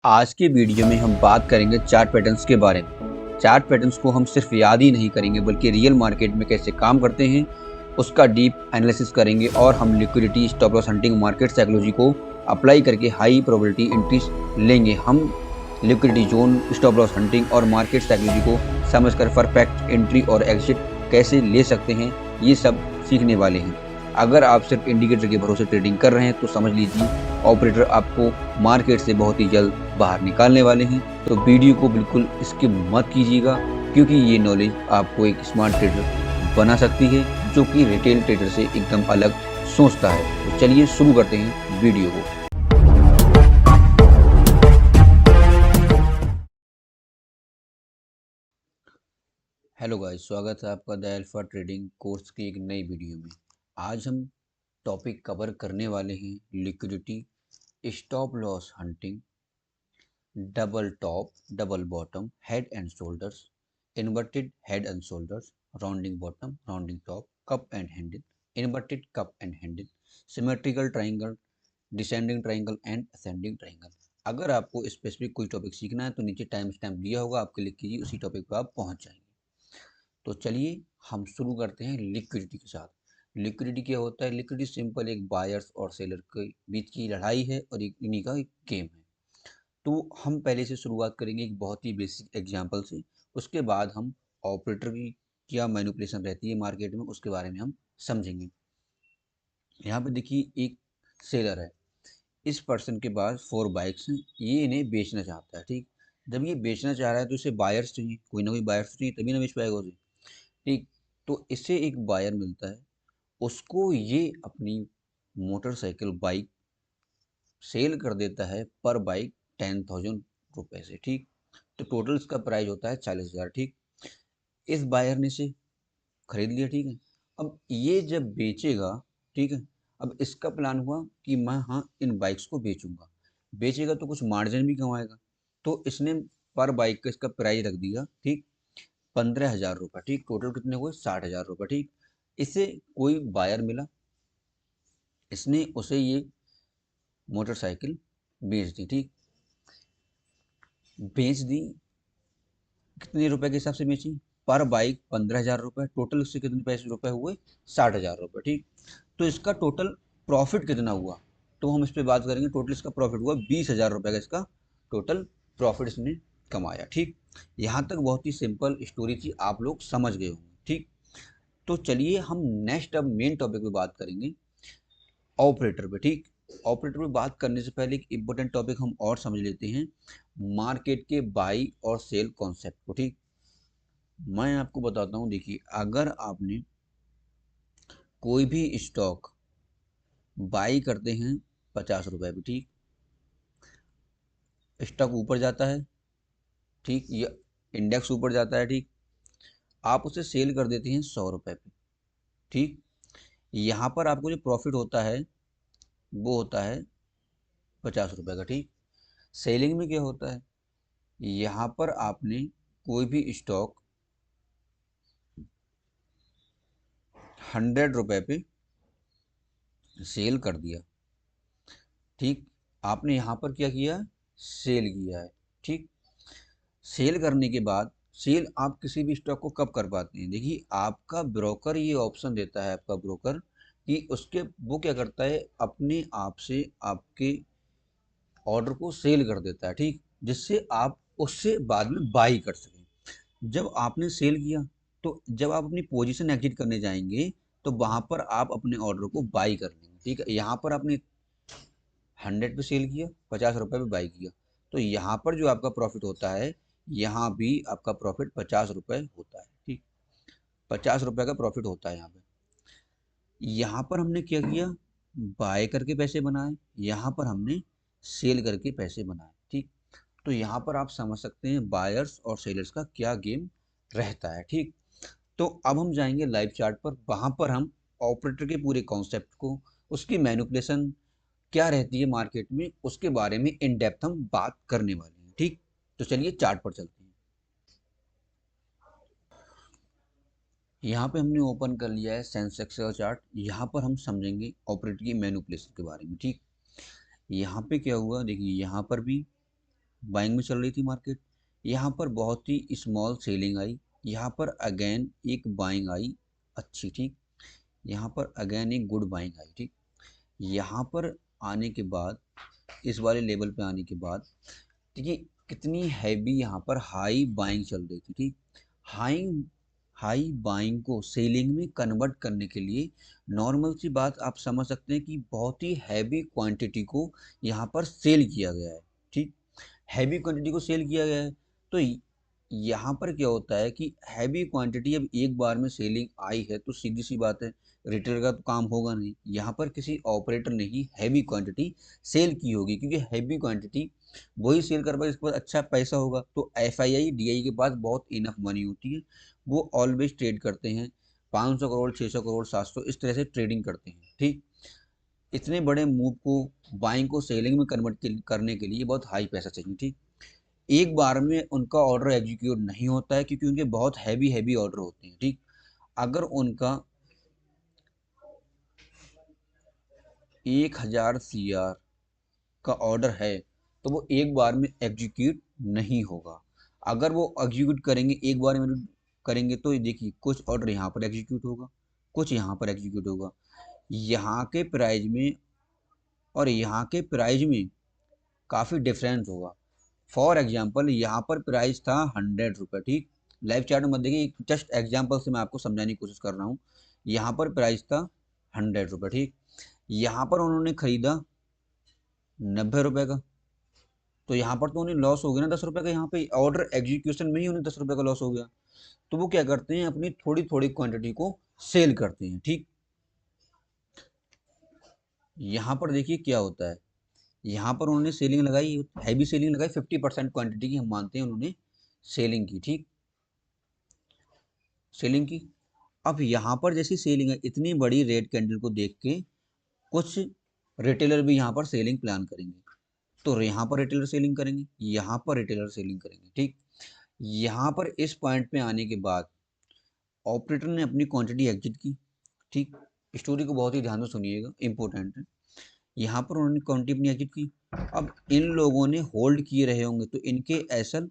आज के वीडियो में हम बात करेंगे चार्ट पैटर्न्स के बारे में। चार्ट पैटर्न्स को हम सिर्फ याद ही नहीं करेंगे बल्कि रियल मार्केट में कैसे काम करते हैं उसका डीप एनालिसिस करेंगे और हम liquidity, stop loss hunting, market psychology को अप्लाई करके हाई प्रोबेबिलिटी एंट्रीज लेंगे। हम liquidity zone, stop loss hunting और मार्केट साइकोलॉजी को समझकर परफेक्ट एंट्री और एग्जिट कैसे ले सकते हैं ये सब सीखने वाले हैं। अगर आप सिर्फ इंडिकेटर के भरोसे ट्रेडिंग कर रहे हैं तो समझ लीजिए ऑपरेटर आपको मार्केट से बहुत ही जल्द बाहर निकालने वाले हैं। तो वीडियो को बिल्कुल स्किप मत कीजिएगा क्योंकि ये नॉलेज आपको एक स्मार्ट ट्रेडर बना सकती है जो कि रिटेल ट्रेडर से एकदम अलग सोचता है। तो चलिए शुरू करते हैं वीडियो को। हेलो गाइस, स्वागत है आपका द अल्फा ट्रेडिंग कोर्स की एक नई वीडियो में। आज हम टॉपिक कवर करने वाले हैं liquidity, stop loss hunting, double top, double bottom, head and shoulders, inverted head and shoulders, rounding bottom, rounding top, cup and handle, inverted cup and handle, symmetrical triangle, descending triangle and ascending triangle. अगर आपको specific कोई topic सीखना है तो नीचे time stamp दिया होगा, आप क्लिक कीजिए, उसी टॉपिक पर आप पहुंच जाएंगे। तो चलिए हम शुरू करते हैं लिक्विडिटी के साथ। लिक्विडिटी क्या होता है? लिक्विडिटी सिंपल एक बायर्स और सेलर के बीच की लड़ाई है और एक इन्हीं का एक गेम है। तो हम पहले से शुरुआत करेंगे एक बहुत ही बेसिक एग्जांपल से, उसके बाद हम ऑपरेटर की क्या मैनिपुलेशन रहती है मार्केट में उसके बारे में हम समझेंगे। यहाँ पे देखिए एक सेलर है, इस पर्सन के पास 4 बाइक्स हैं, ये इन्हें बेचना चाहता है। ठीक, जब ये बेचना चाह रहा है तो इसे बायर्स चाहिए, कोई ना कोई बायर्स चाहिए तभी ना बेच पाएगा उसे। ठीक, तो इससे एक बायर मिलता है, उसको ये अपनी मोटरसाइकिल बाइक सेल कर देता है पर बाइक 10,000 रुपये से। ठीक, तो टोटल इसका प्राइस होता है 40,000। ठीक, इस बायर ने से खरीद लिया। ठीक है, अब ये जब बेचेगा, ठीक है, अब इसका प्लान हुआ कि मैं हाँ इन बाइक्स को बेचूंगा। बेचेगा तो कुछ मार्जिन भी कमाएगा, तो इसने पर बाइक का इसका प्राइस रख दिया। ठीक, 15,000 रुपये। ठीक, टोटल कितने हुए? 60,000 रुपये। ठीक, इससे कोई बायर मिला, इसने उसे ये मोटरसाइकिल बेच दी। ठीक, बेच दी, कितने रुपए के हिसाब से बेची? पर बाइक 15,000 रुपये, टोटल इससे कितने पैसे रुपए हुए? 60,000 रुपये। ठीक, तो इसका टोटल प्रॉफिट कितना हुआ? तो हम इस पर बात करेंगे। टोटल इसका प्रॉफिट हुआ 20,000 रुपये का, इसका टोटल प्रॉफिट इसने कमाया। ठीक, यहाँ तक बहुत ही सिंपल स्टोरी थी, आप लोग समझ गए होंगे। ठीक, तो चलिए हम नेक्स्ट अब मेन टॉपिक पे बात करेंगे, ऑपरेटर पे। ठीक, ऑपरेटर पे बात करने से पहले एक इम्पोर्टेंट टॉपिक हम और समझ लेते हैं, मार्केट के बाई और सेल कॉन्सेप्ट को। ठीक, मैं आपको बताता हूँ, देखिए अगर आपने कोई भी स्टॉक बाई करते हैं 50 रुपए पे, ठीक, स्टॉक ऊपर जाता है, ठीक, ये इंडेक्स ऊपर जाता है, ठीक, आप उसे सेल कर देते हैं 100 रुपए पे। ठीक, यहाँ पर आपको जो प्रॉफिट होता है वो होता है 50 रुपए का। ठीक, सेलिंग में क्या होता है? यहाँ पर आपने कोई भी स्टॉक 100 रुपए पे सेल कर दिया। ठीक, आपने यहाँ पर क्या किया? सेल किया है। ठीक, सेल करने के बाद, सेल आप किसी भी स्टॉक को कब कर पाते हैं? देखिए आपका ब्रोकर ये ऑप्शन देता है, आपका ब्रोकर, कि उसके वो क्या करता है, अपने आप से आपके ऑर्डर को सेल कर देता है। ठीक, जिससे आप उससे बाद में बाई कर सकें। जब आपने सेल किया तो जब आप अपनी पोजीशन एग्जिट करने जाएंगे तो वहां पर आप अपने ऑर्डर को बाई कर लेंगे। ठीक है, यहाँ पर आपने 100 पे सेल किया, 50 रुपए पे बाई किया, तो यहाँ पर जो आपका प्रॉफिट होता है, यहाँ भी आपका प्रॉफिट 50 रुपए होता है। ठीक, 50 रुपए का प्रॉफिट होता है यहाँ पे। यहाँ पर हमने क्या किया? बाय करके पैसे बनाए, यहाँ पर हमने सेल करके पैसे बनाए। ठीक, तो यहाँ पर आप समझ सकते हैं बायर्स और सेलर्स का क्या गेम रहता है। ठीक, तो अब हम जाएंगे लाइव चार्ट पर, वहां पर हम ऑपरेटर के पूरे कॉन्सेप्ट को, उसकी मैनिपुलेशन क्या रहती है मार्केट में, उसके बारे में इन डेप्थ हम बात करने वाले हैं। ठीक, तो चलिए चार्ट पर चलते हैं। यहाँ पे हमने ओपन कर लिया है सेंसेक्स का चार्ट, यहाँ पर हम समझेंगे ऑपरेटर की मैनिपुलेशन के बारे में। ठीक, यहाँ पे क्या हुआ देखिए, यहाँ पर भी बाइंग में चल रही थी मार्केट, यहाँ पर बहुत ही स्मॉल सेलिंग आई, यहाँ पर अगेन एक बाइंग आई अच्छी, ठीक, यहाँ पर अगेन एक गुड बाइंग आई, ठीक। यहाँ पर आने के बाद, इस वाले लेवल पे आने के बाद देखिए कितनी हैवी यहाँ पर हाई बाइंग चल रही थी, ठीक। हाई हाई बाइंग को सेलिंग में कन्वर्ट करने के लिए नॉर्मल सी बात आप समझ सकते हैं कि बहुत ही हैवी क्वांटिटी को यहाँ पर सेल किया गया है, ठीक। हैवी क्वांटिटी को सेल किया गया है, तो यहाँ पर क्या होता है कि हैवी क्वांटिटी अब एक बार में सेलिंग आई है तो सीधी सी बात है रिटेलर का तो काम होगा नहीं, यहाँ पर किसी ऑपरेटर ने ही हैवी क्वांटिटी सेल की होगी, क्योंकि हैवी क्वांटिटी वही सेल कर पाए इसके पास अच्छा पैसा होगा। तो एफआईआई डीआई के पास बहुत इनफ मनी होती है, वो ऑलवेज ट्रेड करते हैं, 500 करोड़ 600 करोड़ 700 इस तरह से ट्रेडिंग करते हैं, ठीक। इतने बड़े मूव को, बाइंग को सेलिंग में कन्वर्ट करने के लिए बहुत हाई पैसा चाहिए, ठीक। एक बार में उनका ऑर्डर एग्जीक्यूट नहीं होता है क्योंकि उनके बहुत हैवी हैवी ऑर्डर होते हैं, ठीक। अगर उनका 1000 CR का ऑर्डर है तो वो एक बार में एग्जीक्यूट नहीं होगा। अगर वो एग्जीक्यूट करेंगे एक बार में करेंगे तो ये देखिए कुछ ऑर्डर यहाँ पर एग्जीक्यूट होगा, कुछ यहाँ पर एग्जीक्यूट होगा। यहाँ के प्राइस में और यहाँ के प्राइस में काफ़ी डिफरेंस होगा। फॉर एग्जाम्पल यहाँ पर प्राइस था 100 रुपये, ठीक। लाइव चार्ट में मत देखिए, जस्ट एग्जाम्पल से मैं आपको समझाने की कोशिश कर रहा हूँ। यहाँ पर प्राइस था 100 रुपये, ठीक। यहाँ पर उन्होंने खरीदा 90 रुपये का, तो यहाँ पर तो उन्हें लॉस हो गया ना 10 रुपये का, यहाँ पे ऑर्डर एग्जीक्यूशन में ही उन्हें 10 रुपये का लॉस हो गया। तो वो क्या करते हैं अपनी थोड़ी थोड़ी क्वांटिटी को सेल करते हैं, ठीक। यहाँ पर देखिए क्या होता है, यहाँ पर उन्होंने सेलिंग लगाई, हैवी सेलिंग लगाई, 50% क्वांटिटी की हम मानते हैं उन्होंने सेलिंग की, ठीक, सेलिंग की। अब यहाँ पर जैसी सेलिंग है, इतनी बड़ी रेड कैंडल को देख के कुछ रिटेलर भी यहाँ पर सेलिंग प्लान करेंगे, तो यहाँ पर रिटेलर सेलिंग करेंगे, यहाँ पर रिटेलर सेलिंग करेंगे, ठीक। यहाँ पर इस पॉइंट पे आने के बाद ऑपरेटर ने अपनी क्वांटिटी एग्जिट की, ठीक। स्टोरी को बहुत ही ध्यान से सुनिएगा, इंपॉर्टेंट है। यहाँ पर उन्होंने क्वांटिटी अपनी एग्जिट की। अब इन लोगों ने होल्ड किए रहे होंगे तो इनके एसएल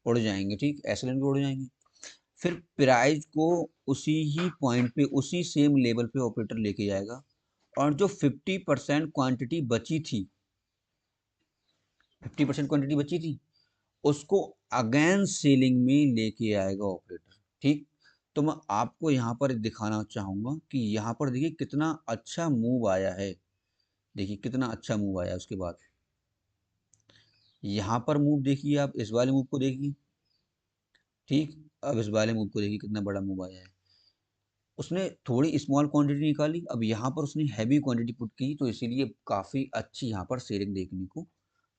उड़ जाएंगे, ठीक, एसएल इनके उड़ जाएंगे। फिर प्राइस को उसी ही पॉइंट पे, उसी सेम लेवल पे ऑपरेटर लेके जाएगा, और जो 50% क्वांटिटी बची थी, 50% क्वांटिटी बची थी, उसको अगेन सेलिंग में लेके आएगा ऑपरेटर, ठीक। तो मैं आपको यहाँ पर दिखाना चाहूंगा कि यहाँ पर देखिए कितना अच्छा मूव आया है, देखिए कितना अच्छा मूव आया। उसके बाद यहाँ पर मूव देखिए, आप इस वाले मूव को देखिए, ठीक। अब इस वाले मूव को देखिए कितना बड़ा मूव आया है। उसने थोड़ी स्मॉल क्वांटिटी निकाली, अब यहाँ पर उसने हैवी क्वांटिटी पुट की, तो इसीलिए काफ़ी अच्छी यहाँ पर सेलिंग देखने को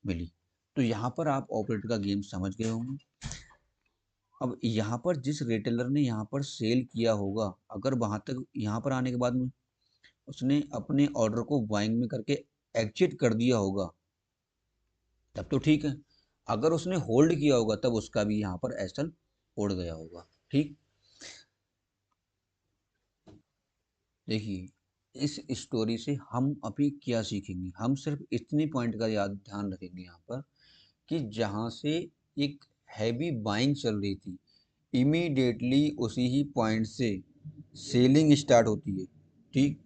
मिली। तो यहाँ पर आप ऑपरेटर का गेम समझ गए होंगे। अब यहाँ पर जिस रिटेलर ने यहाँ पर सेल किया होगा, अगर वहाँ तक यहाँ पर आने के बाद में उसने अपने ऑर्डर को बाइंग में करके एग्जिट कर दिया होगा तब तो ठीक है, अगर उसने होल्ड किया होगा तब उसका भी यहाँ पर एसल उड़ गया होगा, ठीक। देखिए इस स्टोरी से हम अभी क्या सीखेंगे, हम सिर्फ इतने पॉइंट का याद ध्यान रखेंगे यहाँ पर कि जहाँ से एक हैवी बाइंग चल रही थी, इमीडिएटली उसी ही पॉइंट से सेलिंग स्टार्ट होती है, ठीक।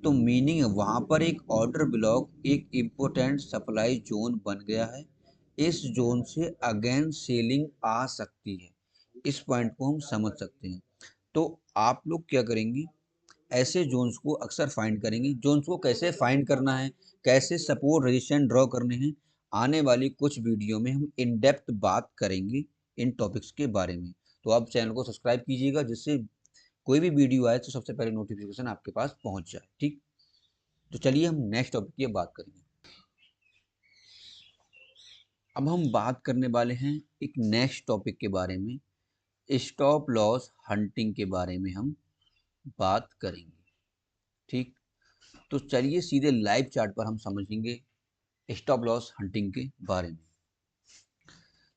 तो मीनिंग है वहाँ पर एक ऑर्डर ब्लॉक, एक इम्पोर्टेंट सप्लाई जोन बन गया है, इस जोन से अगेन सेलिंग आ सकती है। इस पॉइंट को हम समझ सकते हैं। तो आप लोग क्या करेंगे, ऐसे जोन्स को अक्सर फाइंड करेंगे। जोन्स को कैसे फाइंड करना है, कैसे सपोर्ट रेजिस्टेंस ड्रॉ करने हैं, आने वाली कुछ वीडियो में हम इन डेप्थ बात करेंगे इन टॉपिक्स के बारे में। तो आप चैनल को सब्सक्राइब कीजिएगा जिससे कोई भी वीडियो आए तो सबसे पहले नोटिफिकेशन आपके पास पहुंच जाए, ठीक। तो चलिए हम नेक्स्ट टॉपिक की बात करेंगे। अब हम बात करने वाले हैं एक नेक्स्ट टॉपिक के बारे में, स्टॉप लॉस हंटिंग के बारे में हम बात करेंगे, ठीक। तो चलिए सीधे लाइव चार्ट पर हम समझेंगे स्टॉप लॉस हंटिंग के बारे में।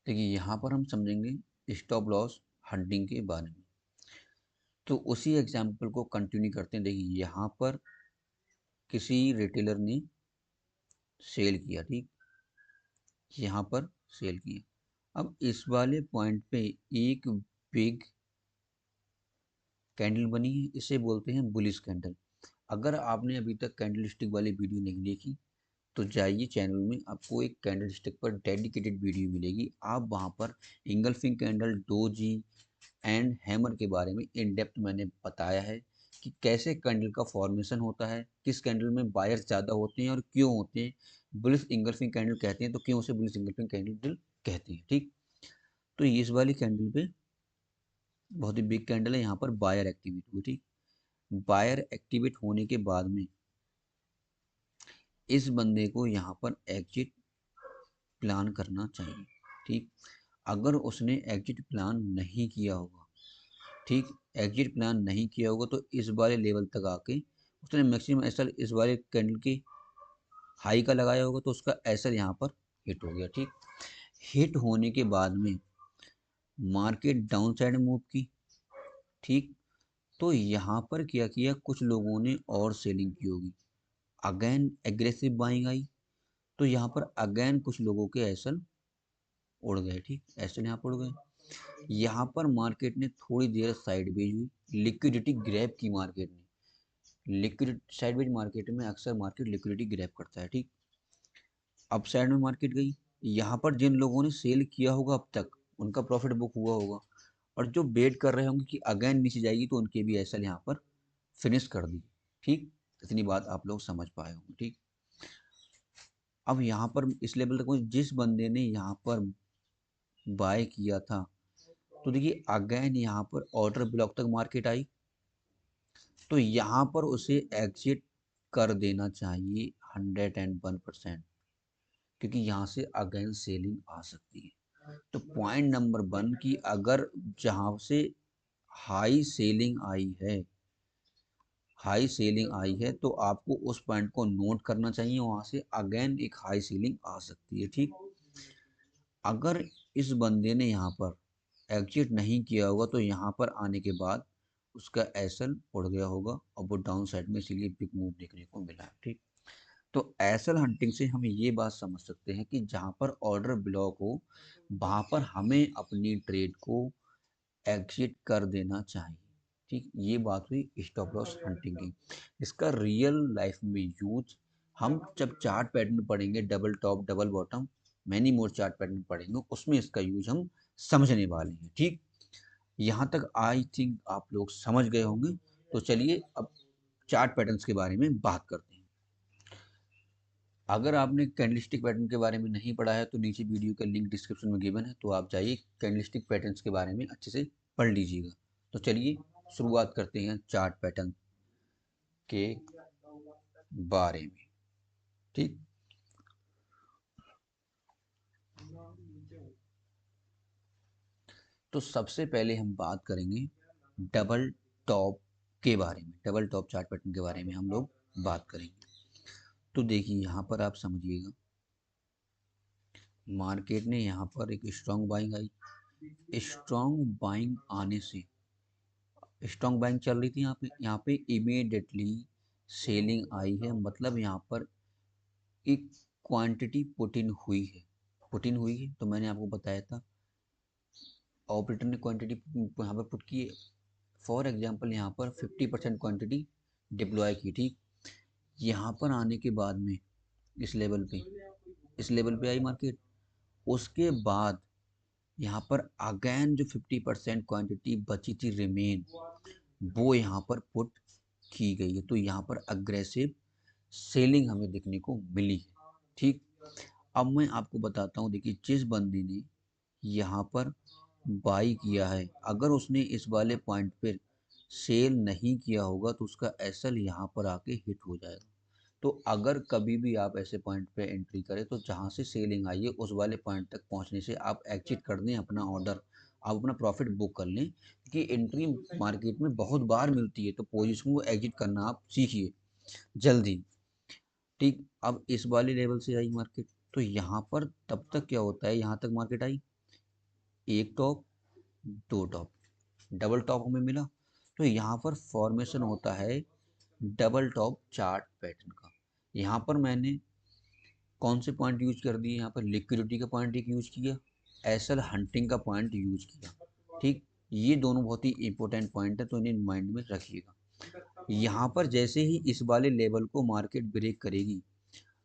देखिए यहाँ पर हम समझेंगे स्टॉप लॉस हंटिंग के बारे में। तो उसी एग्जाम्पल को कंटिन्यू करते हैं। देखिए यहाँ पर किसी रिटेलर ने सेल किया, ठीक। यहाँ पर सेल किया। अब इस वाले पॉइंट पे एक बिग कैंडल बनी है, इसे बोलते हैं बुलिश कैंडल। अगर आपने अभी तक कैंडल स्टिक वाली वीडियो नहीं देखी तो जाइए चैनल में, आपको एक कैंडल स्टिक पर डेडिकेटेड वीडियो मिलेगी। आप वहाँ पर engulfing candle, doji and hammer के बारे में इन डेप्थ मैंने बताया है कि कैसे कैंडल का फॉर्मेशन होता है, किस कैंडल में बायर्स ज़्यादा होते हैं और क्यों होते हैं, बुलिश इंगल्फिंग कैंडल कहते हैं तो क्यों उसे बुलिश इंगल्फिंग कैंडल कहते हैं। ठीक, तो इस वाली कैंडल पे बहुत ही बिग कैंडल है, यहाँ पर बायर एक्टिवेट हुई। ठीक, बायर एक्टिवेट होने के बाद में इस बंदे को यहाँ पर एग्जिट प्लान करना चाहिए। ठीक, अगर उसने एग्जिट प्लान नहीं किया होगा, ठीक, एग्जिट प्लान नहीं किया होगा तो इस वाले लेवल तक आके उसने मैक्सिमम एसएल इस वाले कैंडल की हाई का लगाया होगा तो उसका एसएल यहाँ पर हिट हो गया। ठीक, हिट होने के बाद में मार्केट डाउन साइड मूव की। ठीक, तो यहाँ पर क्या किया, कुछ लोगों ने और सेलिंग की होगी, अगेन एग्रेसिव बाइंग आई, तो यहाँ पर अगेन कुछ लोगों के एसएल उड़ गए। ठीक, एसएल यहाँ पर उड़ गए। यहाँ पर मार्केट ने थोड़ी देर साइडवेज हुई, लिक्विडिटी ग्रैब की मार्केट ने। लिक्विड साइडवेज मार्केट में अक्सर मार्केट लिक्विडिटी ग्रैब करता है। ठीक, अप साइड में मार्केट गई, यहाँ पर जिन लोगों ने सेल किया होगा अब तक उनका प्रॉफिट बुक हुआ होगा, और जो वेट कर रहे होंगे कि अगेन नीचे जाएगी तो उनके भी एसएल यहाँ पर फिनिश कर दी। ठीक, इतनी बात आप लोग समझ पाए होंगे। ठीक, अब यहाँ पर इस लेवल तक जिस बंदे ने यहाँ पर बाय किया था तो देखिए अगेन यहाँ पर ऑर्डर ब्लॉक तक मार्केट आई, तो यहाँ पर उसे एग्जिट कर देना चाहिए 101%, क्योंकि यहाँ से अगेन सेलिंग आ सकती है। तो पॉइंट नंबर 1 की अगर जहाँ से हाई सेलिंग आई है, हाई सेलिंग आई है तो आपको उस पॉइंट को नोट करना चाहिए, वहाँ से अगेन एक हाई सेलिंग आ सकती है। ठीक, अगर इस बंदे ने यहाँ पर एग्जिट नहीं किया होगा तो यहाँ पर आने के बाद उसका एसएल उड़ गया होगा और वो डाउन साइड में इसीलिए बिग मूव देखने को मिला है। ठीक, तो एसएल हंटिंग से हम ये बात समझ सकते हैं कि जहाँ पर ऑर्डर ब्लॉक हो वहाँ पर हमें अपनी ट्रेड को एग्जिट कर देना चाहिए। ठीक, ये बात हुई स्टॉप लॉस हंटिंग की। इसका रियल लाइफ में यूज हम जब चार्ट पैटर्न पढ़ेंगे, double top double bottom many more chart pattern पढ़ेंगे, उसमें इसका यूज हम समझने वाले हैं। ठीक, यहाँ तक आई थिंक आप लोग समझ गए होंगे। तो चलिए अब चार्ट पैटर्न्स के बारे में बात करते हैं। अगर आपने कैंडलस्टिक पैटर्न के बारे में नहीं पढ़ा है तो नीचे वीडियो का लिंक डिस्क्रिप्शन में गिवन है, तो आप जाइए कैंडलस्टिक पैटर्न्स के बारे में अच्छे से पढ़ लीजिएगा। तो चलिए शुरुआत करते हैं चार्ट पैटर्न के बारे में। ठीक, तो सबसे पहले हम बात करेंगे डबल टॉप के बारे में। डबल टॉप चार्ट पैटर्न के बारे में हम लोग बात करेंगे। तो देखिए यहाँ पर आप समझिएगा, मार्केट ने यहाँ पर एक strong buying I, strong buying आने से स्ट्रॉन्ग बाइंग चल रही थी यहाँ पे इमीडिएटली सेलिंग आई है, मतलब यहाँ पर एक क्वांटिटी पुट इन हुई है। पुट इन हुई है तो मैंने आपको बताया था ऑपरेटर ने क्वांटिटी यहाँ पर पुट की है। फॉर एग्जांपल यहाँ पर 50% क्वांटिटी डिप्लॉय की। ठीक, यहाँ पर आने के बाद में इस लेवल पे आई मार्केट, उसके बाद यहाँ पर अगेन जो 50% क्वांटिटी बची थी रिमेन, वो यहाँ पर पुट की गई है, तो यहाँ पर अग्रेसिव सेलिंग हमें देखने को मिली है। ठीक, अब मैं आपको बताता हूँ, देखिए जिस बंदे ने यहाँ पर बाई किया है, अगर उसने इस वाले पॉइंट पर सेल नहीं किया होगा तो उसका एसएल यहाँ पर आके हिट हो जाएगा। तो अगर कभी भी आप ऐसे पॉइंट पे एंट्री करें तो जहाँ से सेलिंग आई है उस वाले पॉइंट तक पहुँचने से आप एग्जिट कर दें अपना ऑर्डर, आप अपना प्रॉफिट बुक कर लें, क्योंकि एंट्री मार्केट में बहुत बार मिलती है, तो पोजीशन को एग्जिट करना आप सीखिए जल्दी। ठीक, अब इस वाले लेवल से आई मार्केट, तो यहाँ पर तब तक क्या होता है, यहाँ तक मार्केट आई, एक टॉप दो टॉप, डबल टॉप हमें मिला, तो यहाँ पर फॉर्मेशन होता है डबल टॉप चार्ट पैटर्न का। यहाँ पर मैंने कौन से पॉइंट यूज कर दिए यहाँ पर, लिक्विडिटी का पॉइंट एक यूज किया, एसएल हंटिंग का पॉइंट यूज किया। ठीक, ये दोनों बहुत ही इंपॉर्टेंट पॉइंट है, तो इन्हें माइंड में रखिएगा। यहाँ पर जैसे ही इस वाले लेवल को मार्केट ब्रेक करेगी,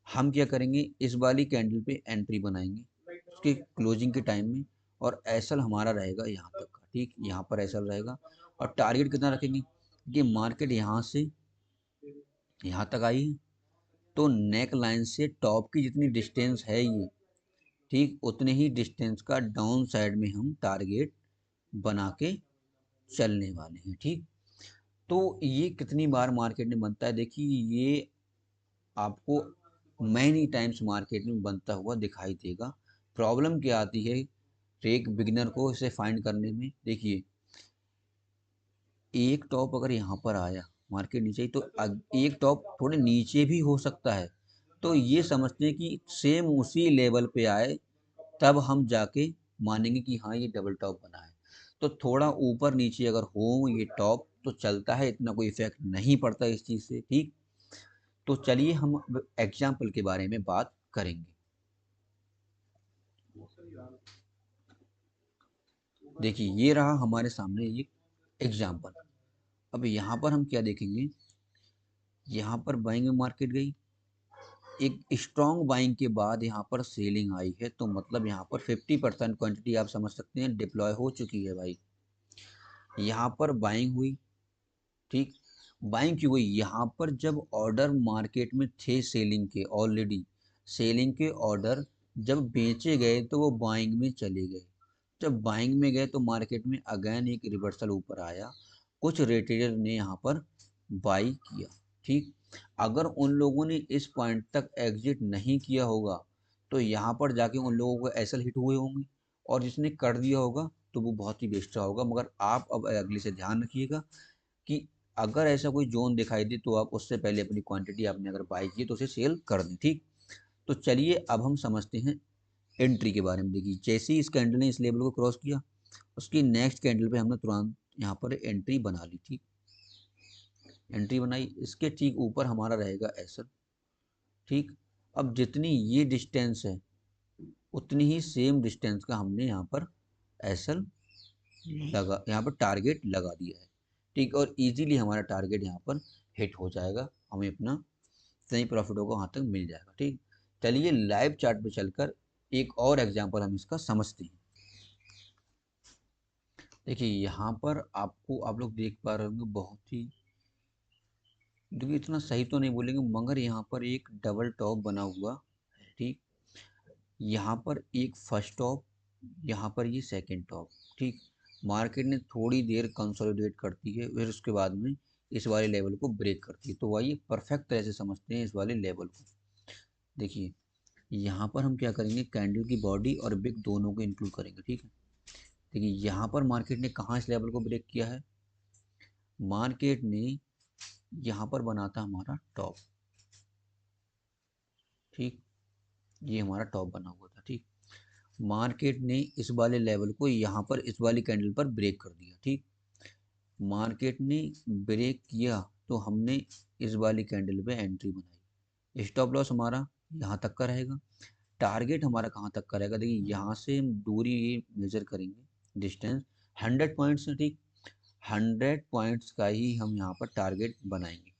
हम क्या करेंगे, इस वाली कैंडल पे एंट्री बनाएंगे उसके क्लोजिंग के टाइम में, और एसएल हमारा रहेगा यहाँ तक का। ठीक, यहाँ पर एसएल रहेगा, और टारगेट कितना रखेंगे कि मार्केट यहाँ से यहाँ तक आई है, तो नेक लाइन से टॉप की जितनी डिस्टेंस है ये, ठीक, उतने ही डिस्टेंस का डाउन साइड में हम टारगेट बना के चलने वाले हैं। ठीक, तो ये कितनी बार मार्केट में बनता है, देखिए ये आपको मैनी टाइम्स मार्केट में बनता हुआ दिखाई देगा। प्रॉब्लम क्या आती है एक बिगिनर को इसे फाइंड करने में, देखिए एक टॉप अगर यहाँ पर आया मार्केट नीचे ही, तो एक टॉप थोड़े नीचे भी हो सकता है, तो ये समझते हैं कि सेम उसी लेवल पे आए तब हम जाके मानेंगे कि हाँ ये डबल टॉप बना है। तो थोड़ा ऊपर नीचे अगर हो ये टॉप तो चलता है, इतना कोई इफेक्ट नहीं पड़ता इस चीज़ से। ठीक, तो चलिए हम अब एग्जाम्पल के बारे में बात करेंगे। देखिए ये रहा हमारे सामने ये एग्जाम्पल। अब यहाँ पर हम क्या देखेंगे, यहाँ पर बाइंग में मार्केट गई, एक स्ट्रॉन्ग बाइंग के बाद यहाँ पर सेलिंग आई है, तो मतलब यहाँ पर 50% क्वांटिटी आप समझ सकते हैं डिप्लॉय हो चुकी है भाई। यहाँ पर बाइंग हुई, ठीक, बाइंग क्यों हुई, यहाँ पर जब ऑर्डर मार्केट में थे सेलिंग के, ऑलरेडी सेलिंग के ऑर्डर जब बेचे गए तो वो बाइंग में चले गए। जब बाइंग में गए तो मार्केट में अगेन एक रिवर्सल ऊपर आया, कुछ रिटेलर ने यहाँ पर बाई किया। ठीक, अगर उन लोगों ने इस पॉइंट तक एग्जिट नहीं किया होगा तो यहाँ पर जाके उन लोगों को एसएल हिट हुए होंगे, और जिसने कर दिया होगा तो वो बहुत ही बेस्ट रहा होगा। मगर आप अब अगले से ध्यान रखिएगा कि अगर ऐसा कोई जोन दिखाई दे तो आप उससे पहले अपनी क्वांटिटी आपने अगर बाई की तो उसे सेल कर दें। ठीक, तो चलिए अब हम समझते हैं एंट्री के बारे में। देखिए जैसे ही इस कैंडल ने इस लेवल को क्रॉस किया, उसकी नेक्स्ट कैंडल पे हमने तुरंत यहाँ पर एंट्री बना ली। ठीक, एंट्री बनाई, इसके ठीक ऊपर हमारा रहेगा एसएल। ठीक, अब जितनी ये डिस्टेंस है उतनी ही सेम डिस्टेंस का हमने यहाँ पर एसएल लगा, यहाँ पर टारगेट लगा दिया है। ठीक, और इजीली हमारा टारगेट यहाँ पर हिट हो जाएगा, हमें अपना सही प्रॉफिट होगा वहाँ तक मिल जाएगा। ठीक, चलिए लाइव चार्ट पे चलकर एक और एग्जांपल हम इसका समझते हैं। देखिए यहाँ पर आपको, आप लोग देख पा रहे होंगे, बहुत ही, देखिए इतना सही तो नहीं बोलेंगे मगर यहाँ पर एक डबल टॉप बना हुआ है। ठीक, यहाँ पर एक फर्स्ट टॉप, यहाँ पर ये सेकंड टॉप। ठीक, मार्केट ने थोड़ी देर कंसोलिडेट करती है, फिर उसके बाद में इस वाले लेवल को ब्रेक करती है, तो वही परफेक्ट तरह से समझते हैं इस वाले लेवल को। देखिए यहाँ पर हम क्या करेंगे, कैंडल की बॉडी और बिग दोनों को इंक्लूड करेंगे। ठीक है, देखिए यहाँ पर मार्केट ने कहाँ इस लेवल को ब्रेक किया है, मार्केट ने यहाँ पर बना था हमारा टॉप। ठीक, ये हमारा टॉप बना हुआ था। ठीक, मार्केट ने इस वाले लेवल को यहाँ पर इस वाली कैंडल पर ब्रेक कर दिया। ठीक, मार्केट ने ब्रेक किया तो हमने इस वाली कैंडल पे एंट्री बनाई। स्टॉप लॉस हमारा यहाँ तक का रहेगा, टारगेट हमारा कहाँ तक का रहेगा, देखिए यहाँ से हम दूरी मेजर करेंगे, डिस्टेंस 100 पॉइंट्स है। ठीक, 100 पॉइंट्स का ही हम यहाँ पर टारगेट बनाएंगे।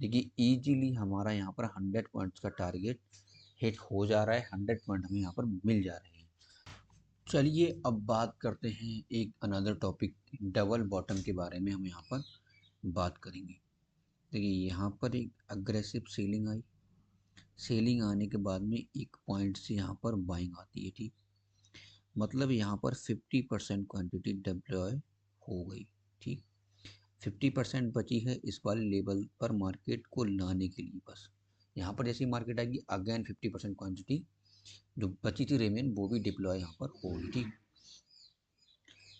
देखिए इजीली हमारा यहाँ पर 100 पॉइंट्स का टारगेट हिट हो जा रहा है, 100 पॉइंट हमें यहाँ पर मिल जा रहे हैं। चलिए अब बात करते हैं एक अनदर टॉपिक, डबल बॉटम के बारे में हम यहाँ पर बात करेंगे। देखिए यहाँ पर एक अग्रेसिव सेलिंग आई, सेलिंग आने के बाद में एक पॉइंट से यहाँ पर बाइंग आती है। ठीक, मतलब यहाँ पर 50% क्वांटिटी डिप्लॉय हो गई। ठीक, 50% बची है इस वाले लेवल पर मार्केट को लाने के लिए। बस यहाँ पर जैसी मार्केट आएगी अगेन 50% क्वांटिटी जो बची थी रेमेन वो भी डिप्लॉय यहाँ पर होगी। ठीक,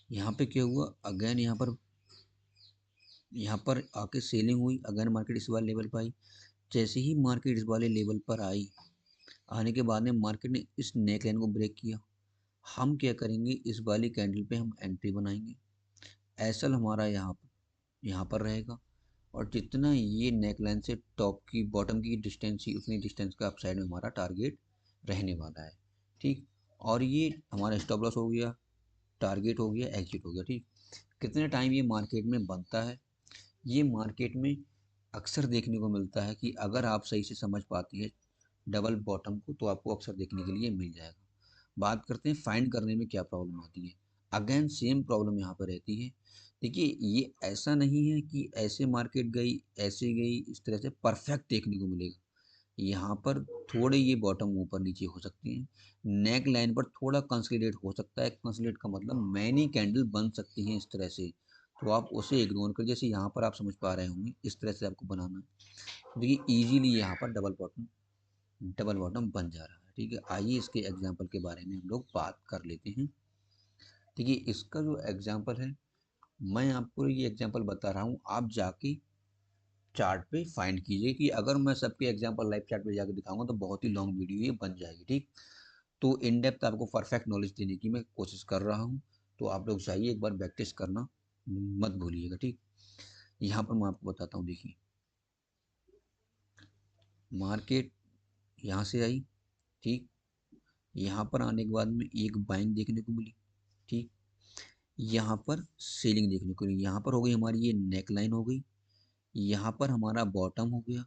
यहाँ पे क्या हुआ, अगेन यहाँ पर आके सेलिंग हुई, अगेन मार्केट इस वाले लेवल पर आई। जैसे ही मार्केट इस वाले लेवल पर आई, आने के बाद में मार्केट ने इस नेक लाइन को ब्रेक किया, हम क्या करेंगे, इस वाली कैंडल पे हम एंट्री बनाएंगे। एसएल हमारा यहाँ पर रहेगा, और जितना ये नेक लाइन से टॉप की बॉटम की डिस्टेंस ही उतनी डिस्टेंस का अपसाइड में हमारा टारगेट रहने वाला है। ठीक, और ये हमारा स्टॉप लॉस हो गया, टारगेट हो गया, एग्जिट हो गया। ठीक, कितने टाइम ये मार्केट में बनता है? ये मार्केट में अक्सर देखने को मिलता है कि अगर आप सही से समझ पाती है डबल बॉटम को, तो आपको अक्सर देखने के लिए मिल जाएगा। बात करते हैं फाइंड करने में क्या प्रॉब्लम आती है। अगेन सेम प्रॉब्लम यहाँ पर रहती है। देखिए, ये ऐसा नहीं है कि ऐसे मार्केट गई, ऐसे गई, इस तरह से परफेक्ट देखने को मिलेगा। यहाँ पर थोड़े ये बॉटम ऊपर नीचे हो सकती हैं, नेक लाइन पर थोड़ा कंसोलिडेट हो सकता है। कंसोलिडेट का मतलब मैनी कैंडल बन सकती हैं इस तरह से, तो आप उसे इग्नोर कर, जैसे यहाँ पर आप समझ पा रहे होंगे, इस तरह से आपको बनाना है। देखिए इजीली यहाँ पर डबल बॉटम बन जा रहा है। ठीक है, आइए इसके एग्जाम्पल के बारे में हम लोग बात कर लेते हैं। देखिए, इसका जो एग्जाम्पल है, मैं आपको ये एग्जाम्पल बता रहा हूँ, आप जाके चार्ट पे फाइंड कीजिए। कि अगर मैं सबके एग्जांपल लाइव चार्ट पे जाके दिखाऊंगा तो बहुत ही लॉन्ग वीडियो ये बन जाएगी। ठीक, तो इन डेप्थ आपको परफेक्ट नॉलेज देने की मैं कोशिश कर रहा हूँ, तो आप लोग चाहिए एक बार बैक टेस्ट करना मत भूलिएगा। ठीक, यहाँ पर मैं आपको बताता हूँ। देखिए, मार्केट यहाँ से आई, ठीक, यहाँ पर आने के बाद में एक बाइंग देखने को मिली। ठीक, यहाँ पर सेलिंग देखने को मिली, यहाँ पर हो गई हमारी ये नेक लाइन हो गई, यहाँ पर हमारा बॉटम हो गया,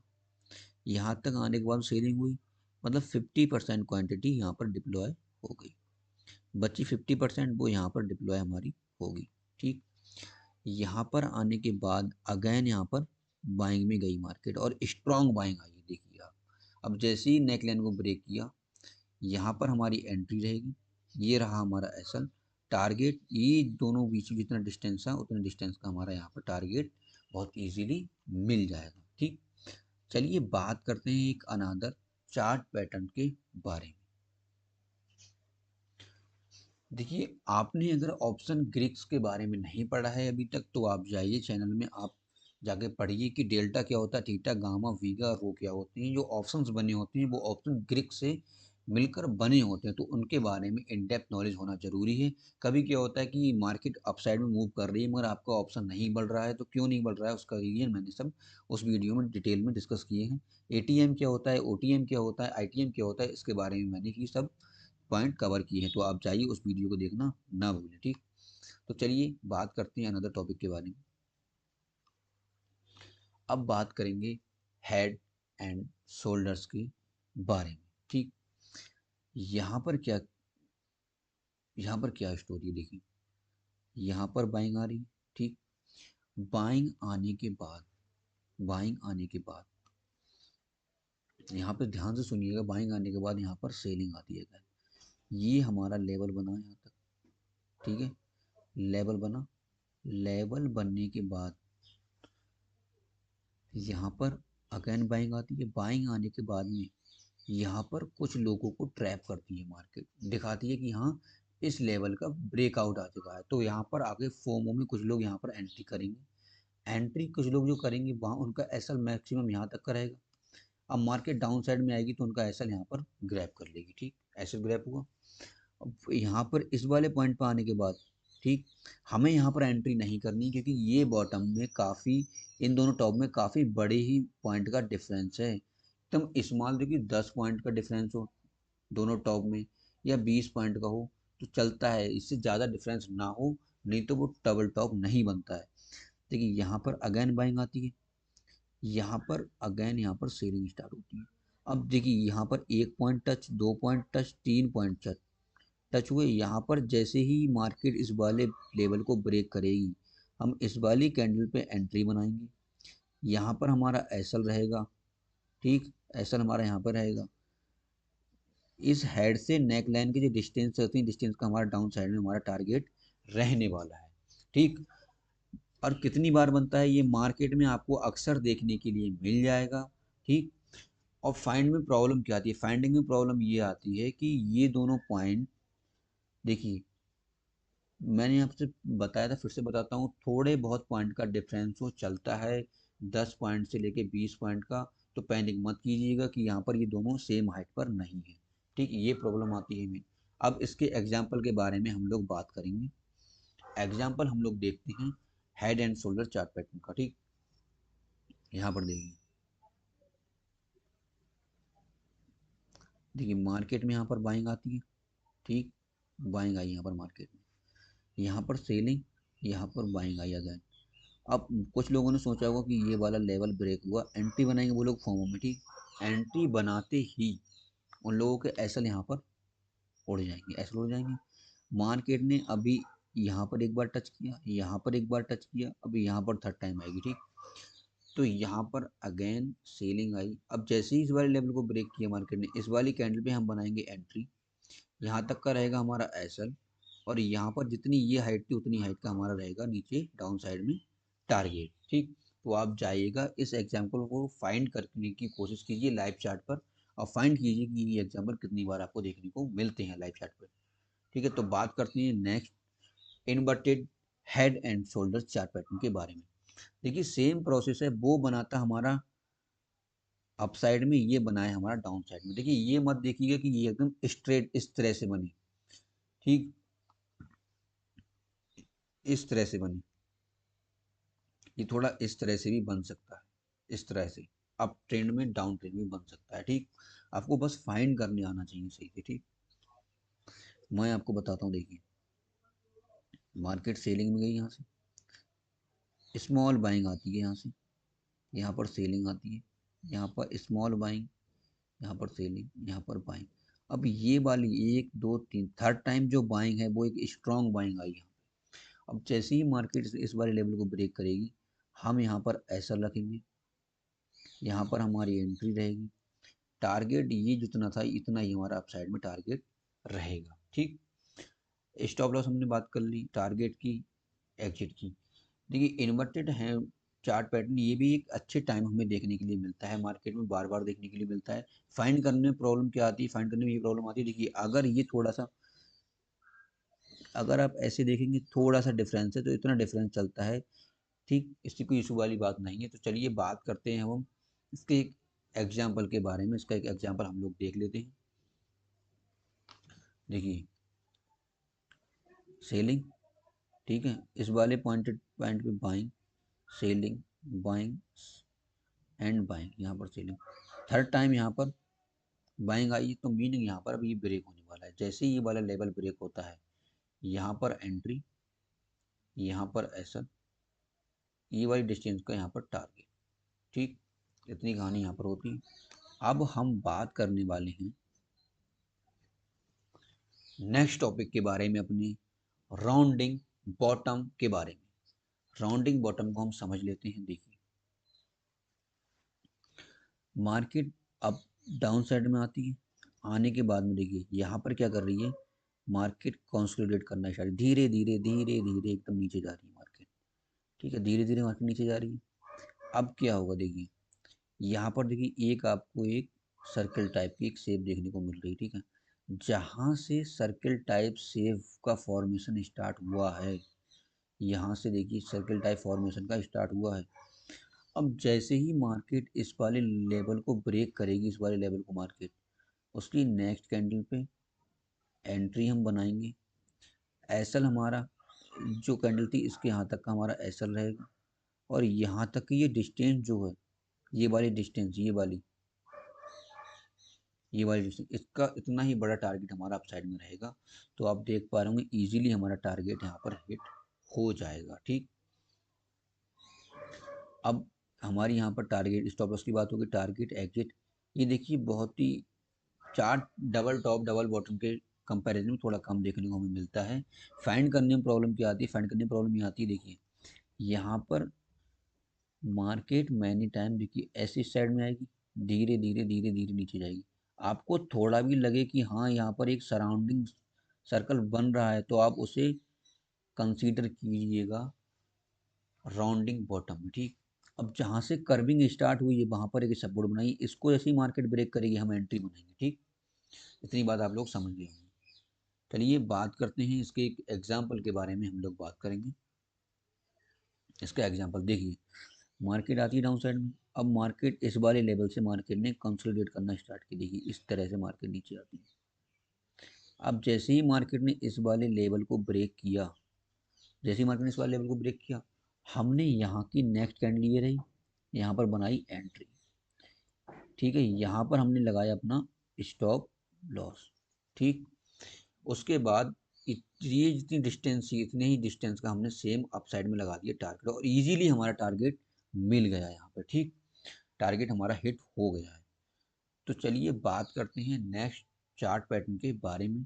यहाँ तक आने के बाद सेलिंग हुई, मतलब 50% क्वांटिटी यहाँ पर डिप्लॉय हो गई। बची 50% वो यहाँ पर डिप्लॉय हमारी होगी। ठीक, यहाँ पर आने के बाद अगेन यहाँ पर बाइंग में गई मार्केट और स्ट्रॉन्ग बाइंग आई है। देखिए आप, अब जैसे ही नेकलाइन को ब्रेक किया, यहाँ पर हमारी एंट्री रहेगी। ये रहा हमारा एसएल टारगेट। ये दोनों बीच में जितना डिस्टेंस है उतने डिस्टेंस का हमारा यहाँ पर टारगेट बहुत इजीली मिल जाएगा। ठीक, चलिए बात करते हैं एक अनादर चार्ट पैटर्न के बारे में। देखिए, आपने अगर ऑप्शन ग्रिक्स के बारे में नहीं पढ़ा है अभी तक, तो आप जाइए चैनल में, आप जाके पढ़िए कि डेल्टा क्या होता है, थीटा, गामा, वीगा, रो क्या होते हैं। जो ऑप्शंस बने होते हैं वो ऑप्शन ग्रिक्स से मिलकर बने होते हैं, तो उनके बारे में इन डेप्थ नॉलेज होना जरूरी है। कभी क्या होता है कि मार्केट अपसाइड में मूव कर रही है मगर आपका ऑप्शन नहीं बढ़ रहा है, तो क्यों नहीं बढ़ रहा है उसका रीजन मैंने सब उस वीडियो में डिटेल में डिस्कस किए हैं। एटीएम क्या होता है, ओटीएम क्या होता है, आईटीएम क्या होता है, इसके बारे में मैंने ये सब पॉइंट कवर किए हैं, तो आप जाइए उस वीडियो को देखना ना भूलें। ठीक, तो चलिए बात करते हैं अनदर टॉपिक के बारे में। अब बात करेंगे हेड एंड शोल्डर्स के बारे में। ठीक, यहाँ पर क्या स्टोरी देखिए, यहाँ पर बाइंग आ रही है। ठीक, बाइंग आने के बाद यहाँ पे ध्यान से सुनिएगा, बाइंग आने के बाद यहाँ पर सेलिंग आती है। ये हमारा लेवल बना यहाँ तक। ठीक है, लेवल बना, लेवल बनने के बाद यहाँ पर अगेन बाइंग आती है। बाइंग आने के बाद में यहाँ पर कुछ लोगों को ट्रैप करती है मार्केट, दिखाती है कि हाँ इस लेवल का ब्रेकआउट आ चुका है, तो यहाँ पर आगे फोमो में कुछ लोग यहाँ पर एंट्री करेंगे। एंट्री कुछ लोग जो करेंगे वहाँ उनका एसएल मैक्सिमम यहाँ तक का रहेगा। अब मार्केट डाउन साइड में आएगी तो उनका एसएल यहाँ पर ग्रैब कर लेगी। ठीक, एसएल ग्रैब हुआ। अब यहाँ पर इस वाले पॉइंट पर आने के बाद, ठीक, हमें यहाँ पर एंट्री नहीं करनी, क्योंकि ये बॉटम में काफ़ी, इन दोनों टॉप में काफ़ी बड़े ही पॉइंट का डिफरेंस है। एकदम स्मॉल, देखिए 10 पॉइंट का डिफरेंस हो दोनों टॉप में, या 20 पॉइंट का हो तो चलता है, इससे ज़्यादा डिफरेंस ना हो, नहीं तो वो डबल टॉप नहीं बनता है। देखिए, यहाँ पर अगेन बाइंग आती है, यहाँ पर अगेन यहाँ पर सेलिंग स्टार्ट होती है। अब देखिए, यहाँ पर 1 point touch, 2 point touch, 3 point touch हुए। यहाँ पर जैसे ही मार्केट इस वाले लेवल को ब्रेक करेगी, हम इस वाली कैंडल पे एंट्री बनाएंगे। यहाँ पर हमारा एसएल रहेगा। ठीक, एसएल हमारा यहाँ पर रहेगा। इस हेड से नेक लाइन की जो डिस्टेंस होती है, डिस्टेंस का हमारा डाउन साइड में हमारा टारगेट रहने वाला है। ठीक, और कितनी बार बनता है ये मार्केट में आपको अक्सर देखने के लिए मिल जाएगा। ठीक, और फाइंड में प्रॉब्लम क्या आती है, फाइंडिंग में प्रॉब्लम ये आती है कि ये दोनों पॉइंट, देखिए मैंने आपसे बताया था, फिर से बताता हूँ, थोड़े बहुत पॉइंट का डिफरेंस हो चलता है, 10 पॉइंट से लेके 20 पॉइंट का, तो पैनिक मत कीजिएगा कि यहाँ पर ये दोनों सेम हाइट पर नहीं है। ठीक, ये प्रॉब्लम आती है मेन। अब इसके एग्जाम्पल के बारे में हम लोग बात करेंगे। एग्जाम्पल हम लोग देखते हैं head and shoulder chart pattern का। ठीक, यहाँ पर देखिए, देखिए मार्केट में यहाँ पर बाइंग आती है, ठीक, बाइंग आई यहाँ पर मार्केट में, यहाँ पर सेलिंग, यहाँ पर बाइंग आई अगेन। अब कुछ लोगों ने सोचा होगा कि ये वाला लेवल ब्रेक हुआ, एंट्री बनाएंगे वो लोग फॉर्मो में, ठीक, एंट्री बनाते ही उन लोगों के एसएल यहाँ पर उड़ जाएंगे, एसएल उड़ जाएंगे। मार्केट ने अभी यहाँ पर एक बार टच किया, यहाँ पर एक बार टच किया, अभी यहाँ पर थर्ड टाइम आएगी, ठीक। तो यहाँ पर अगेन सेलिंग आई। अब जैसे ही इस वाले लेवल को ब्रेक किया मार्केट ने, इस वाली कैंडल पे हम बनाएंगे एंट्री, यहाँ तक का रहेगा हमारा एसएल, और यहाँ पर जितनी ये हाइट थी उतनी हाइट का हमारा रहेगा नीचे डाउन साइड में टारगेट, ठीक। तो आप जाइएगा इस एग्जाम्पल को फाइंड करने की कोशिश कीजिए लाइव चार्ट पर, और फाइंड कीजिए कि ये एग्जाम्पल कितनी बार आपको देखने को मिलते हैं लाइव चार्ट पर, ठीक है। तो बात करते हैं next inverted head and shoulder chart pattern के बारे में। देखिए सेम प्रोसेस है, वो बनाता हमारा अप साइड में, ये बनाया हमारा डाउन साइड में। देखिए ये मत देखिएगा कि ये एकदम स्ट्रेट इस तरह से बनी, ठीक, इस तरह से बनी, ये थोड़ा इस तरह से भी बन सकता है, इस तरह से अप ट्रेंड में डाउन ट्रेंड में बन सकता है, ठीक। आपको बस फाइंड करने आना चाहिए सही से, ठीक। मैं आपको बताता हूँ, देखिए मार्केट सेलिंग में गई, यहाँ से स्मॉल बाइंग आती है, यहाँ से यहाँ पर सेलिंग आती है, यहाँ पर स्मॉल बाइंग, यहाँ पर सेलिंग, यहाँ पर बाइंग। अब ये वाली एक दो तीन थर्ड टाइम जो बाइंग है वो एक स्ट्रॉन्ग बाइंग आई है। अब जैसे ही मार्केट इस वाले लेवल को ब्रेक करेगी, हम यहाँ पर ऐसा रखेंगे, यहाँ पर हमारी एंट्री रहेगी, टारगेट ये जितना था इतना ही हमारा अपसाइड में टारगेट रहेगा, ठीक। स्टॉप लॉस हमने बात कर ली, टारगेट की, एग्जिट की। देखिए इन्वर्टेड है चार्ट पैटर्न, ये भी एक अच्छे टाइम हमें देखने के लिए मिलता है, मार्केट में बार बार देखने के लिए मिलता है। फाइंड करने में प्रॉब्लम क्या आती है, फाइंड करने में ये प्रॉब्लम आती है, देखिए अगर ये थोड़ा सा, अगर आप ऐसे देखेंगे थोड़ा सा डिफरेंस है तो इतना डिफरेंस चलता है, ठीक, इसकी कोई इशू वाली बात नहीं है। तो चलिए बात करते हैं हम इसके एक एग्जाम्पल के बारे में, इसका एक एग्जाम्पल हम लोग देख लेते हैं। देखिए सेलिंग, ठीक है, इस वाले पॉइंट पे buying, selling, buying and buying, यहाँ पर सेलिंग, थर्ड टाइम यहाँ पर बाइंग आई, तो मीनिंग यहाँ पर अब ये ब्रेक होने वाला है। जैसे ही ये वाला लेवल ब्रेक होता है, यहाँ पर एंट्री, यहाँ पर एसएल, ये वाली डिस्टेंस का यहाँ पर टारगेट, ठीक, इतनी कहानी यहाँ पर होती है। अब हम बात करने वाले हैं नेक्स्ट टॉपिक के बारे में, अपनी राउंडिंग बॉटम के बारे में। राउंडिंग बॉटम को हम समझ लेते हैं। देखिए मार्केट अब डाउन साइड में आती है, आने के बाद में देखिए यहाँ पर क्या कर रही है, मार्केट कंसोलिडेट करना स्टार्ट, धीरे धीरे धीरे धीरे एकदम नीचे जा रही है मार्केट, ठीक है, धीरे धीरे मार्केट नीचे जा रही है। अब क्या होगा, देखिए यहाँ पर देखिए एक आपको एक सर्कल टाइप की एक शेप देखने को मिल रही है, ठीक है। जहाँ से सर्कल टाइप शेप का फॉर्मेशन स्टार्ट हुआ है, यहाँ से देखिए सर्कल टाइप फॉर्मेशन का स्टार्ट हुआ है। अब जैसे ही मार्केट इस वाले लेवल को ब्रेक करेगी, इस वाले लेवल को मार्केट, उसकी नेक्स्ट कैंडल पे एंट्री हम बनाएंगे, एसएल हमारा जो कैंडल थी इसके यहाँ तक का हमारा एसएल रहेगा, और यहाँ तक की ये डिस्टेंस जो है, ये वाली डिस्टेंस, ये वाली डिस्टेंस, इसका इतना ही बड़ा टारगेट हमारा अपसाइड में रहेगा। तो आप देख पा रहे होंगे इजीली हमारा टारगेट यहाँ पर हिट हो जाएगा, ठीक। अब हमारी यहाँ पर टारगेट स्टॉप लॉस की बात होगी, टारगेट एग्जिट, ये देखिए बहुत ही chart double top double bottom के कंपैरिजन में थोड़ा कम देखने को हमें मिलता है। फाइंड करने में प्रॉब्लम क्या आती है, फाइंड करने में प्रॉब्लम ये आती है, देखिए यहाँ पर मार्केट मैनी टाइम देखिए ऐसी साइड में आएगी, धीरे धीरे धीरे धीरे नीचे जाएगी। आपको थोड़ा भी लगे कि हाँ यहाँ पर एक सराउंडिंग सर्कल बन रहा है, तो आप उसे कंसीडर कीजिएगा राउंडिंग बॉटम, ठीक। अब जहाँ से कर्विंग स्टार्ट हुई है वहाँ पर एक सपोर्ट बनाई, इसको जैसे ही मार्केट ब्रेक करेगी हम एंट्री बनाएंगे, ठीक। इतनी बात आप लोग समझ गए होंगे। चलिए बात करते हैं इसके एक एग्जाम्पल के बारे में, हम लोग बात करेंगे। इसका एग्जाम्पल देखिए, मार्केट आती है डाउन साइड में, अब मार्केट इस वाले लेवल से मार्केट ने कंसोलिडेट करना स्टार्ट की, देखिए इस तरह से मार्केट नीचे आती है। अब जैसे ही मार्केट ने इस वाले लेवल को ब्रेक किया, जैसे ही मार्केट ने इस वाले लेवल को ब्रेक किया, हमने यहाँ की नेक्स्ट कैंडल ये रही, यहाँ पर बनाई एंट्री, ठीक है, यहाँ पर हमने लगाया अपना स्टॉप लॉस। ठीक, उसके बाद ये जितनी डिस्टेंस थी इतने ही डिस्टेंस का हमने सेम अप साइड में लगा दिया टारगेट, और इजीली हमारा टारगेट मिल गया यहाँ पर। ठीक, टारगेट हमारा हिट हो गया है। तो चलिए बात करते हैं नेक्स्ट चार्ट पैटर्न के बारे में।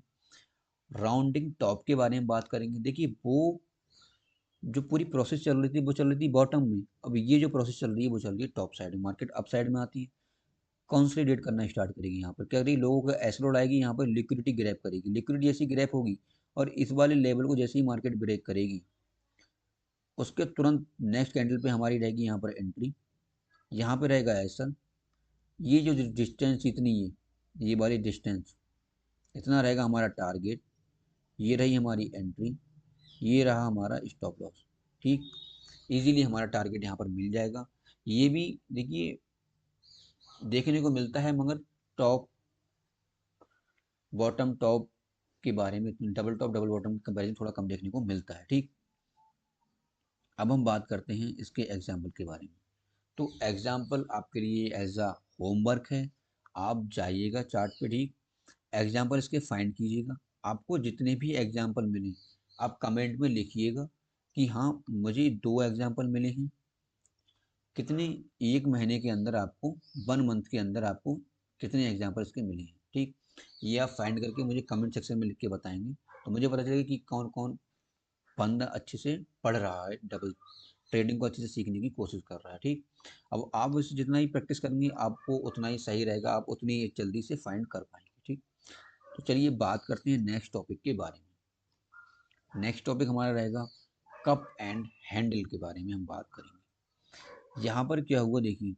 राउंडिंग टॉप के बारे में बात करेंगे। देखिए वो जो पूरी प्रोसेस चल रही थी वो चल रही थी बॉटम में, अब ये जो प्रोसेस चल रही है वो चल रही है टॉप साइड में। मार्केट अप साइड में आती है, कंसोलिडेट करना स्टार्ट करेगी। यहाँ पर क्या करेगी, लोगों को एसलोड आएगी, यहाँ पर लिक्विडिटी ग्रैब करेगी। लिक्विडिटी जैसी ग्रैब होगी और इस वाले लेवल को जैसे ही मार्केट ब्रेक करेगी उसके तुरंत नेक्स्ट कैंडल पे हमारी रहेगी यहाँ पर एंट्री। यहाँ पे रहेगा एसल, ये जो डिस्टेंस इतनी है, ये वाली डिस्टेंस इतना रहेगा हमारा टारगेट। ये रही हमारी एंट्री, ये रहा हमारा स्टॉप लॉस। ठीक, इजीली हमारा टारगेट यहाँ पर मिल जाएगा। ये भी देखिए देखने को मिलता है, मगर टॉप बॉटम टॉप के बारे में, डबल टॉप डबल बॉटम के बारे में थोड़ा कम देखने को मिलता है। ठीक, अब हम बात करते हैं इसके एग्जाम्पल के बारे में। तो एग्जाम्पल आपके लिए एज अ होमवर्क है, आप जाइएगा चार्ट पे। ठीक, एग्जाम्पल इसके फाइंड कीजिएगा। आपको जितने भी एग्जाम्पल मिले आप कमेंट में लिखिएगा कि हाँ मुझे 2 एग्जाम्पल मिले हैं। कितने, 1 महीने के अंदर आपको, 1 मंथ के अंदर आपको कितने एग्जाम्पल इसके मिले हैं। ठीक, ये आप फाइंड करके मुझे कमेंट सेक्शन में लिख के बताएंगे, तो मुझे पता चलेगा कि कौन कौन बंदा अच्छे से पढ़ रहा है, डबल ट्रेडिंग को अच्छे से सीखने की कोशिश कर रहा है। ठीक, अब आप इसे जितना ही प्रैक्टिस करेंगे आपको उतना ही सही रहेगा, आप उतनी जल्दी से फाइंड कर पाएंगे। ठीक, तो चलिए बात करते हैं नेक्स्ट टॉपिक के बारे में। नेक्स्ट टॉपिक हमारा रहेगा कप एंड हैंडल के बारे में हम बात करेंगे। यहाँ पर क्या हुआ देखिए,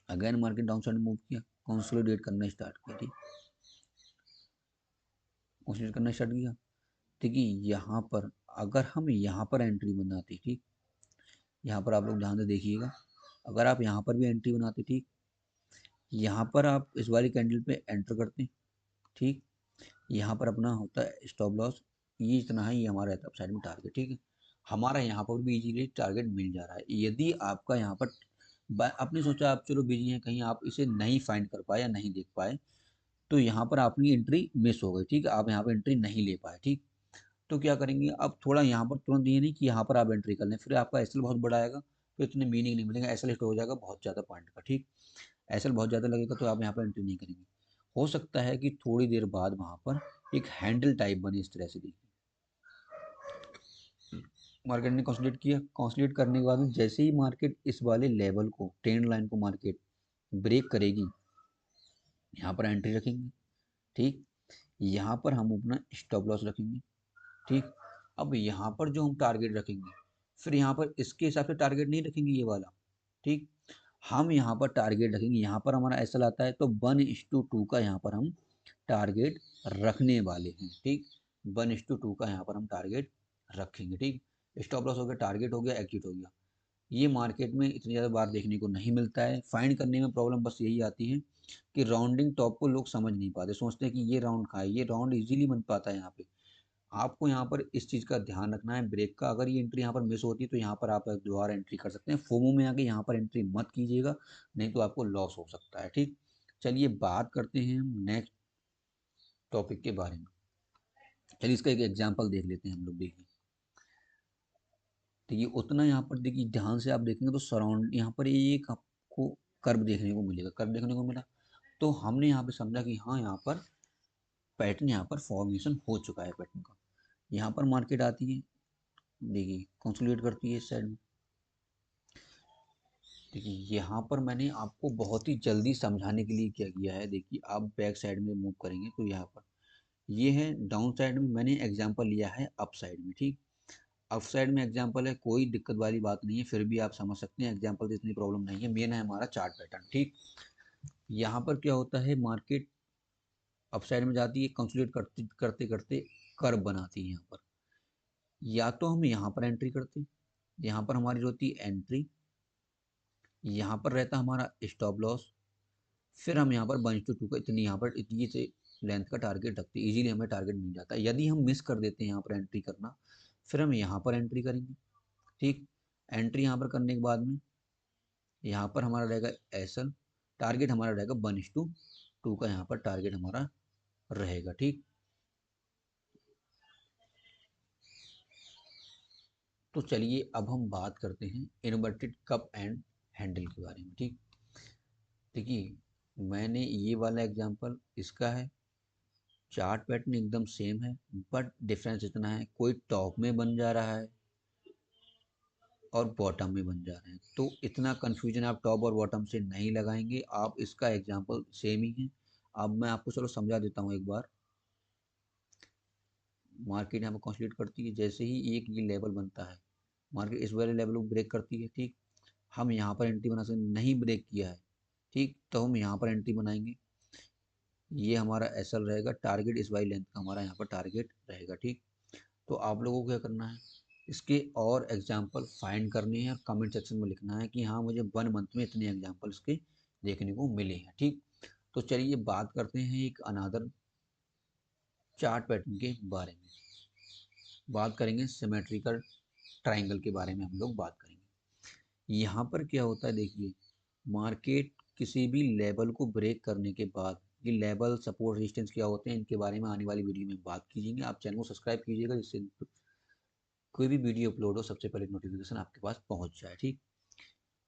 again market down side move किया, कंसोलिडेट करना स्टार्ट किया। ठीक, कंसोलिडेट करना स्टार्ट किया। देखिए यहाँ पर अगर हम यहाँ पर एंट्री बनाते, ठीक, यहाँ पर आप लोग ध्यान से देखिएगा, अगर आप यहाँ पर भी एंट्री बनाते, ठीक, यहाँ पर आप इस वाली कैंडल पे एंटर करते हैं। ठीक, यहाँ पर अपना होता है स्टॉप लॉस, ये इतना है, ये हमारा रहता है साइड में टारगेट। ठीक है, हमारा यहाँ पर भी इजीली टारगेट मिल जा रहा है। यदि आपका यहाँ पर आपने सोचा आप चलो बिजी हैं, कहीं आप इसे नहीं फाइंड कर पाए या नहीं देख पाए, तो यहाँ पर आपकी एंट्री मिस हो गई। ठीक है, आप यहाँ पर एंट्री नहीं ले पाए। ठीक, तो क्या करेंगे, अब थोड़ा यहाँ पर तुरंत ये नहीं कि यहाँ पर आप एंट्री कर लें, फिर आपका एसएल बहुत बड़ा आएगा तो इतने मीनिंग नहीं मिलेगा, एसएल हिट हो जाएगा बहुत ज़्यादा पॉइंट का। ठीक, एसएल बहुत ज़्यादा लगेगा तो आप यहाँ पर एंट्री नहीं करेंगे। हो सकता है कि थोड़ी देर बाद वहाँ पर एक हैंडल टाइप बने इस तरह से। देखिए मार्केट ने कंसोलिडेट किया, कंसोलिडेट करने के बाद में जैसे ही मार्केट इस वाले लेवल को, ट्रेंड लाइन को मार्केट ब्रेक करेगी, यहाँ पर एंट्री रखेंगे। ठीक, यहाँ पर हम अपना स्टॉप लॉस रखेंगे। ठीक, अब यहाँ पर जो हम टारगेट रखेंगे, फिर यहाँ पर इसके हिसाब से टारगेट नहीं रखेंगे ये वाला। ठीक, हम यहाँ पर टारगेट रखेंगे, यहाँ पर हमारा ऐसा आता है तो 1:2 का यहाँ पर हम टारगेट रखने वाले हैं। ठीक, 1:2 का यहाँ पर हम टारगेट रखेंगे। ठीक, स्टॉप लॉस हो गया, टारगेट हो गया, एग्जिट हो गया। ये मार्केट में इतनी ज़्यादा बार देखने को नहीं मिलता है। फाइंड करने में प्रॉब्लम बस यही आती है कि राउंडिंग टॉप को लोग समझ नहीं पाते, सोचते हैं कि ये राउंड कहाँ है। ये राउंड इजीली बन पाता है यहाँ पे। आपको यहाँ पर इस चीज़ का ध्यान रखना है ब्रेक का। अगर ये एंट्री यहाँ पर मिस होती है तो यहाँ पर आप दोबारा एंट्री कर सकते हैं। फोमो में आके यहाँ पर एंट्री मत कीजिएगा, नहीं तो आपको लॉस हो सकता है। ठीक, चलिए बात करते हैं हम नेक्स्ट टॉपिक के बारे में। चलिए इसका एक एग्जाम्पल देख लेते हैं हम लोग। देखिए, देखिए उतना यहाँ पर देखिए ध्यान से आप देखेंगे तो सराउंड यहाँ पर एक आपको कर्व देखने को मिलेगा। कर्व देखने को मिला तो हमने यहाँ पे समझा कि हाँ यहाँ पर पैटर्न, यहाँ पर फॉर्मेशन हो चुका है पैटर्न का। यहाँ पर मार्केट आती है, देखिए कंसोलिडेट करती है इस साइड में। देखिए यहाँ पर मैंने आपको बहुत ही जल्दी समझाने के लिए क्या किया है, देखिए आप बैक साइड में मूव करेंगे तो यहाँ पर ये है डाउन साइड में, मैंने एग्जांपल लिया है अप साइड में। ठीक, अप साइड में एग्जांपल है, कोई दिक्कत वाली बात नहीं है, फिर भी आप समझ सकते हैं, एग्जांपल से इतनी प्रॉब्लम नहीं है। मेन है हमारा चार्ट पैटर्न। ठीक, यहाँ पर क्या होता है, मार्केट अप साइड में जाती है, कंसोलिडेट करते करते करते कर्व बनाती है। यहाँ पर या तो हम यहाँ पर एंट्री करते, यहाँ पर हमारी होती है एंट्री, यहाँ पर रहता हमारा स्टॉप लॉस, फिर हम यहाँ पर 1:2 का इतनी यहाँ पर इतनी से लेंथ का टारगेट रखते हैं, इजीली हमें टारगेट मिल जाता है। यदि हम मिस कर देते हैं यहाँ पर एंट्री करना, फिर हम यहाँ पर एंट्री करेंगे। ठीक, एंट्री यहाँ पर करने के बाद में यहाँ पर हमारा रहेगा एसल, टारगेट हमारा रहेगा 1:2, 2 का यहाँ पर टारगेट हमारा रहेगा। ठीक, तो चलिए अब हम बात करते हैं इन्वर्टेड कप एंड हैंडल के बारे में। ठीक, देखिए मैंने ये वाला एग्जांपल इसका है, चार्ट पैटर्न एकदम सेम है, बट डिफरेंस इतना है कोई टॉप में बन जा रहा है और बॉटम में बन जा रहे हैं। तो इतना कंफ्यूजन आप टॉप और बॉटम से नहीं लगाएंगे, आप इसका एग्जांपल सेम ही है। अब मैं आपको चलो समझा देता हूँ एक बार। मार्केट यहाँ पर कंसोलिडेट करती है, जैसे ही एक ये लेवल बनता है मार्केट इस वाले लेवल को ब्रेक करती है। ठीक, हम यहाँ पर एंट्री बना सकते, नहीं ब्रेक किया है ठीक, तो हम यहाँ पर एंट्री बनाएंगे। ये हमारा एसएल रहेगा, टारगेट इस वाली लेंथ का हमारा यहाँ पर टारगेट रहेगा। ठीक, तो आप लोगों को क्या करना है, इसके और एग्जाम्पल फाइंड करने हैं और कमेंट सेक्शन में लिखना है कि हाँ मुझे 1 मंथ में इतने एग्जाम्पल इसके देखने को मिले हैं। ठीक, तो चलिए बात करते हैं एक अनादर चार्ट पैटर्न के बारे में। बात करेंगे सिमेट्रिकल ट्राइंगल के बारे में हम लोग बात करेंगे। यहाँ पर क्या होता है, देखिए मार्केट किसी भी लेवल को ब्रेक करने के बाद, ये लेवल सपोर्ट रेजिस्टेंस क्या होते हैं इनके बारे में आने वाली वीडियो में बात कीजिएगा। आप चैनल को सब्सक्राइब कीजिएगा जिससे कोई भी वीडियो अपलोड हो सबसे पहले नोटिफिकेशन आपके पास पहुंच जाए। ठीक,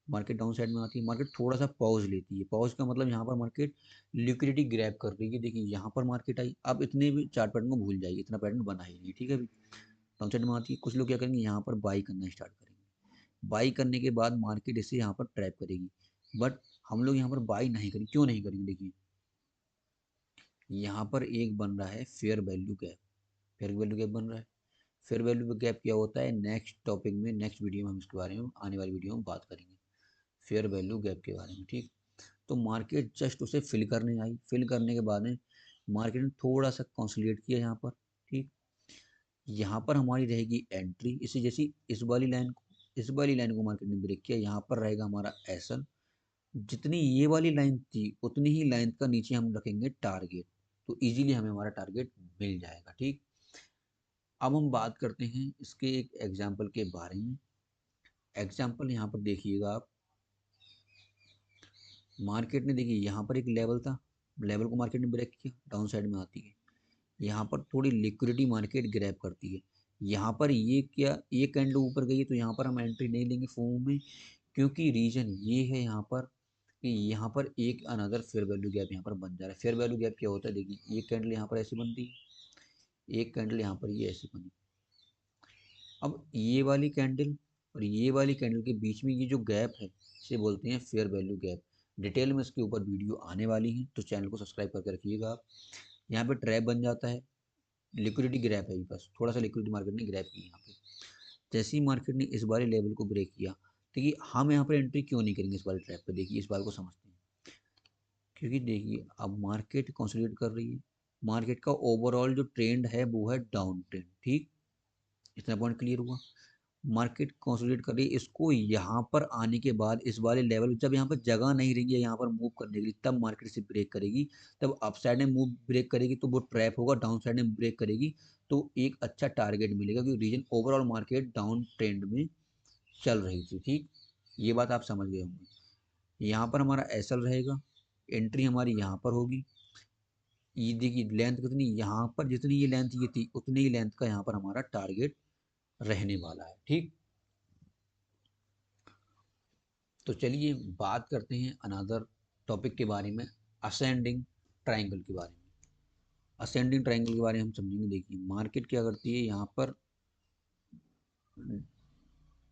मार्केट डाउन साइड में आती है, मार्केट थोड़ा सा पॉज लेती है। पॉज का मतलब यहाँ पर मार्केट लिक्विडिटी ग्रैब कर रही है। देखिए यहाँ पर मार्केट आई, अब इतने भी चार्ट पैटर्न को भूल जाइए, इतना पैटर्न बना ही नहीं। ठीक है, अभी डाउन साइड में आती है, कुछ लोग क्या करेंगे यहाँ पर बाई करना स्टार्ट करेंगे। बाई करने के बाद मार्केट इसे यहाँ पर ट्रैप करेगी, बट हम लोग यहाँ पर बाई नहीं करेंगे। क्यों नहीं करेंगे, देखिए यहाँ पर एक बन रहा है fair value gap. Fair value gap बन रहा है। फेयर वैल्यू गैप क्या होता है, नेक्स्ट टॉपिक में नेक्स्ट वीडियो में हम इसके बारे में आने वाली वीडियो में बात करेंगे फेयर वैल्यू गैप के बारे में। ठीक, तो मार्केट जस्ट उसे फिल करने आई, फिल करने के बाद में मार्केट ने थोड़ा सा कंसोलिडेट किया यहाँ पर। ठीक, यहाँ पर हमारी रहेगी एंट्री, इसे जैसी इस वाली लाइन को मार्केट ने ब्रेक किया, यहाँ पर रहेगा हमारा एसल। जितनी ये वाली लाइन थी उतनी ही लाइन का नीचे हम रखेंगे टारगेट, तो इजीली हमें हमारा टारगेट मिल जाएगा। ठीक, अब हम बात करते हैं इसके एक एग्जाम्पल के बारे में। एग्जाम्पल यहाँ पर देखिएगा आप, मार्केट ने देखिए यहाँ पर एक लेवल था, लेवल को मार्केट ने ब्रेक किया, डाउन साइड में आती है, यहाँ पर थोड़ी लिक्विडिटी मार्केट ग्रैब करती है। यहाँ पर ये क्या, ये कैंडल ऊपर गई है तो यहाँ पर हम एंट्री नहीं लेंगे फॉर्म में, क्योंकि रीजन ये है यहाँ पर कि यहाँ पर एक अनदर फेयर वैल्यू गैप यहाँ पर बन जा रहा है। फेयर वैल्यू गैप क्या होता है, देखिए ये कैंडल यहाँ पर ऐसी बनती है, एक कैंडल यहाँ पर ये ऐसी बनी। अब ये वाली कैंडल और ये वाली कैंडल के बीच में ये जो गैप है इसे बोलते हैं फेयर वैल्यू गैप। डिटेल में इसके ऊपर वीडियो आने वाली है, तो चैनल को सब्सक्राइब करके रखिएगा आप। यहाँ पे ट्रैप बन जाता है, लिक्विडिटी ग्रैप है, बस थोड़ा सा लिक्विडिटी मार्केट ने ग्रैप की यहाँ पे। जैसे ही मार्केट ने इस बारी लेवल को ब्रेक किया, देखिए हम यहाँ पर एंट्री क्यों नहीं करेंगे इस बारी ट्रैप पे, देखिए इस बार को समझते हैं। क्योंकि देखिए अब मार्केट कंसोलिडेट कर रही है, मार्केट का ओवरऑल जो ट्रेंड है वो है डाउन ट्रेंड। ठीक, इतना पॉइंट क्लियर हुआ। मार्केट कंसोलिडेट कर रही है, इसको यहाँ पर आने के बाद इस वाले लेवल जब यहाँ पर जगह नहीं रहेगी यहाँ पर मूव करने के लिए, तब मार्केट से ब्रेक करेगी। तब अप साइड में मूव ब्रेक करेगी तो वो ट्रैप होगा, डाउन साइड में ब्रेक करेगी तो एक अच्छा टारगेट मिलेगा, क्योंकि reason overall market down trend में चल रही थी। ठीक, ये बात आप समझ गए होंगे। यहाँ पर हमारा एसएल रहेगा, एंट्री हमारी यहाँ पर होगी। ये देखिए लेंथ कितनी, यहाँ पर जितनी ये लेंथ ये थी उतनी ही लेंथ का यहाँ पर हमारा टारगेट रहने वाला है। ठीक, तो चलिए बात करते हैं अनदर टॉपिक के बारे में, असेंडिंग ट्राइंगल के बारे में। असेंडिंग ट्राइंगल के बारे में हम समझेंगे। देखिए मार्केट क्या करती है, यहाँ पर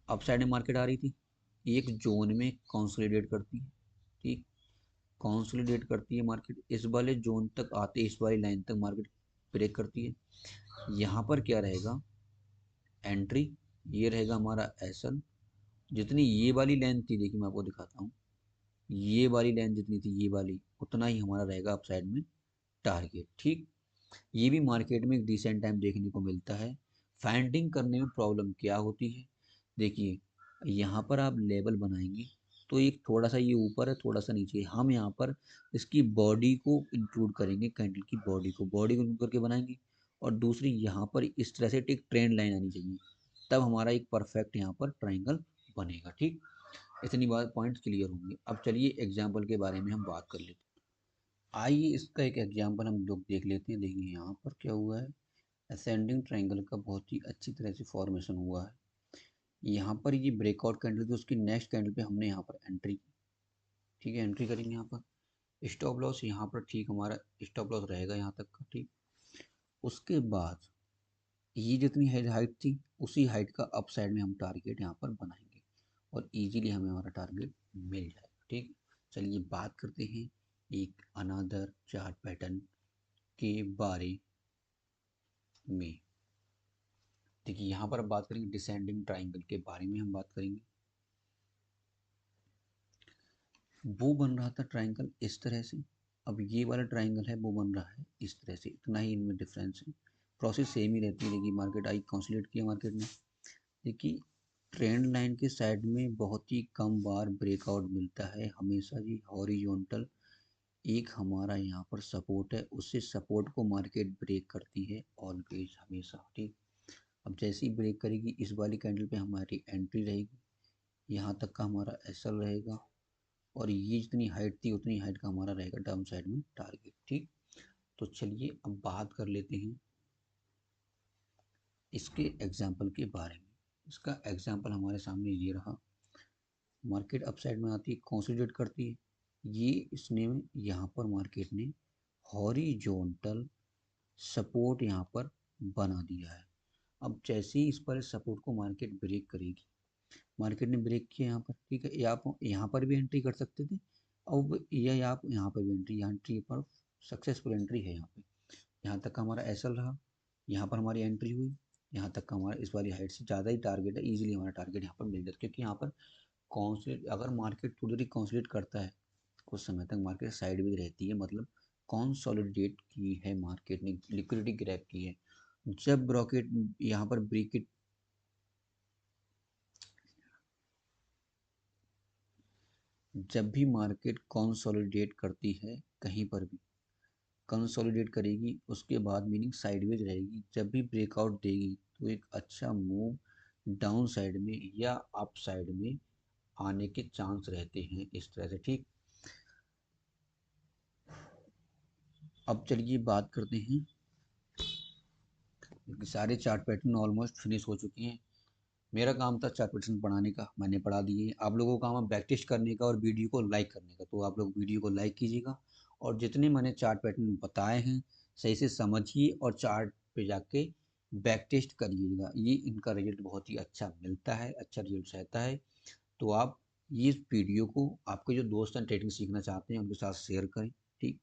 अप साइड में मार्केट आ रही थी, एक जोन में कंसोलिडेट करती है। ठीक, कंसोलिडेट करती है मार्केट, इस वाले जोन तक आते इस वाली लाइन तक मार्केट ब्रेक करती है। यहाँ पर क्या रहेगा, एंट्री, ये रहेगा हमारा एसल। जितनी ये वाली लेंथ थी, देखिए मैं आपको दिखाता हूँ, ये वाली लेंथ जितनी थी ये वाली, उतना ही हमारा रहेगा अप साइड में टारगेट। ठीक, ये भी मार्केट में एक डिसेंट टाइम देखने को मिलता है। फाइंडिंग करने में प्रॉब्लम क्या होती है, देखिए यहाँ पर आप लेवल बनाएंगे तो एक थोड़ा सा ये ऊपर है थोड़ा सा नीचे है, हम यहाँ पर इसकी बॉडी को इंक्लूड करेंगे, कैंडल की बॉडी को इंक्लूड करके बनाएंगे। और दूसरी यहाँ पर इस तरह से एक ट्रेंड लाइन आनी चाहिए, तब हमारा एक परफेक्ट यहाँ पर ट्राइंगल बनेगा। ठीक, इतनी बात पॉइंट्स क्लियर होंगे। अब चलिए एग्जाम्पल के बारे में हम बात कर लेते हैं। आइए इसका एक एग्जांपल हम लोग देख लेते हैं। देखिए यहाँ पर क्या हुआ है, असेंडिंग ट्रायंगल का बहुत ही अच्छी तरह से फॉर्मेशन हुआ है। यहाँ पर ये ब्रेकआउट कैंडल थी, उसकी नेक्स्ट कैंडल पे हमने यहाँ पर एंट्री की। ठीक है, एंट्री करेंगे यहाँ पर। स्टॉप लॉस यहाँ पर ठीक हमारा स्टॉप लॉस रहेगा यहाँ तक का। ठीक, उसके बाद ये जितनी हाइट थी उसी हाइट का अप साइड में हम टारगेट यहाँ पर बनाएंगे और इजीली हमें हमारा टारगेट मिल जाएगा। ठीक, चलिए बात करते हैं एक अनदर चार्ट पैटर्न के बारे में। देखिए यहाँ पर अब बात करेंगे डिसेंडिंग ट्राइंगल के बारे में हम बात करेंगे। वो बन रहा था ट्राइंगल इस तरह से, अब ये वाला ट्राइंगल है वो बन रहा है इस तरह से, इतना ही इनमें डिफरेंस है। प्रोसेस सेम ही रहती है। देखिए मार्केट आई कंसोलिडेट किया मार्केट ने। देखिए ट्रेंड लाइन के साइड में बहुत ही कम बार ब्रेकआउट मिलता है हमेशा जी। हॉरिजॉन्टल एक हमारा यहाँ पर सपोर्ट है, उससे सपोर्ट को मार्केट ब्रेक करती है ऑलवेज हमेशा। ठीक, अब जैसे ही ब्रेक करेगी इस वाली कैंडल पे हमारी एंट्री रहेगी, यहाँ तक का हमारा एसएल रहेगा और ये जितनी हाइट थी उतनी हाइट का हमारा रहेगा डाउन साइड में टारगेट। ठीक, तो चलिए अब बात कर लेते हैं इसके एग्जाम्पल के बारे में। इसका एग्जाम्पल हमारे सामने ये रहा। मार्केट अप साइड में आती है, कंसोलिडेट करती है, ये इसने यहाँ पर मार्केट ने हॉरिजॉन्टल सपोर्ट यहाँ पर बना दिया है। अब जैसे ही इस पर सपोर्ट को मार्केट ब्रेक करेगी, मार्केट ने ब्रेक किया यहाँ पर। ठीक है, आप यहाँ पर भी एंट्री कर सकते थे, अब यह आप यहाँ पर भी एंट्री पर सक्सेसफुल एंट्री है यहाँ पे। यहाँ तक का हमारा एसएल रहा, यहाँ पर हमारी एंट्री हुई, यहाँ तक का हमारा इस वाली हाइट से ज़्यादा ही टारगेट है, इजीली हमारा टारगेट यहाँ पर मिल जाता है। क्योंकि यहाँ पर कॉन्सोलेट, अगर मार्केट थोड़ी देर कॉन्सोलेट करता है कुछ समय तक, मार्केट साइड में रहती है, मतलब कॉन्सोलिडेट की है मार्केट ने, लिक्विडिटी ग्रैब की है। जब ब्रॉकेट यहाँ पर ब्रेक, जब भी मार्केट कंसोलिडेट करती है कहीं पर भी कंसोलिडेट करेगी, उसके बाद मीनिंग साइडवेज रहेगी, जब भी ब्रेकआउट देगी तो एक अच्छा मूव डाउन साइड में या अप साइड में आने के चांस रहते हैं इस तरह से। ठीक, अब चलिए बात करते हैं, सारे चार्ट पैटर्न ऑलमोस्ट फिनिश हो चुके हैं। मेरा काम था चार्ट पैटर्न पढ़ाने का, मैंने पढ़ा दिए। आप लोगों का काम है बैक टेस्ट करने का और वीडियो को लाइक करने का, तो आप लोग वीडियो को लाइक कीजिएगा और जितने मैंने चार्ट पैटर्न बताए हैं सही से समझिए और चार्ट पे जाके बैक टेस्ट करिएगा। ये इनका रिजल्ट बहुत ही अच्छा मिलता है, अच्छा रिजल्ट रहता है। तो आप ये वीडियो को आपके जो दोस्त हैं ट्रेडिंग सीखना चाहते हैं उनके साथ शेयर करें। ठीक,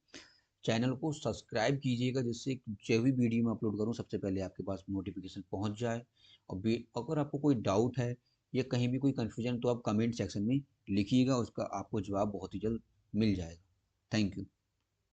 चैनल को सब्सक्राइब कीजिएगा जिससे जो भी वीडियो मैं अपलोड करूँ सबसे पहले आपके पास नोटिफिकेशन पहुंच जाए। और अगर आपको कोई डाउट है या कहीं भी कोई कन्फ्यूजन तो आप कमेंट सेक्शन में लिखिएगा, उसका आपको जवाब बहुत ही जल्द मिल जाएगा। Thank you.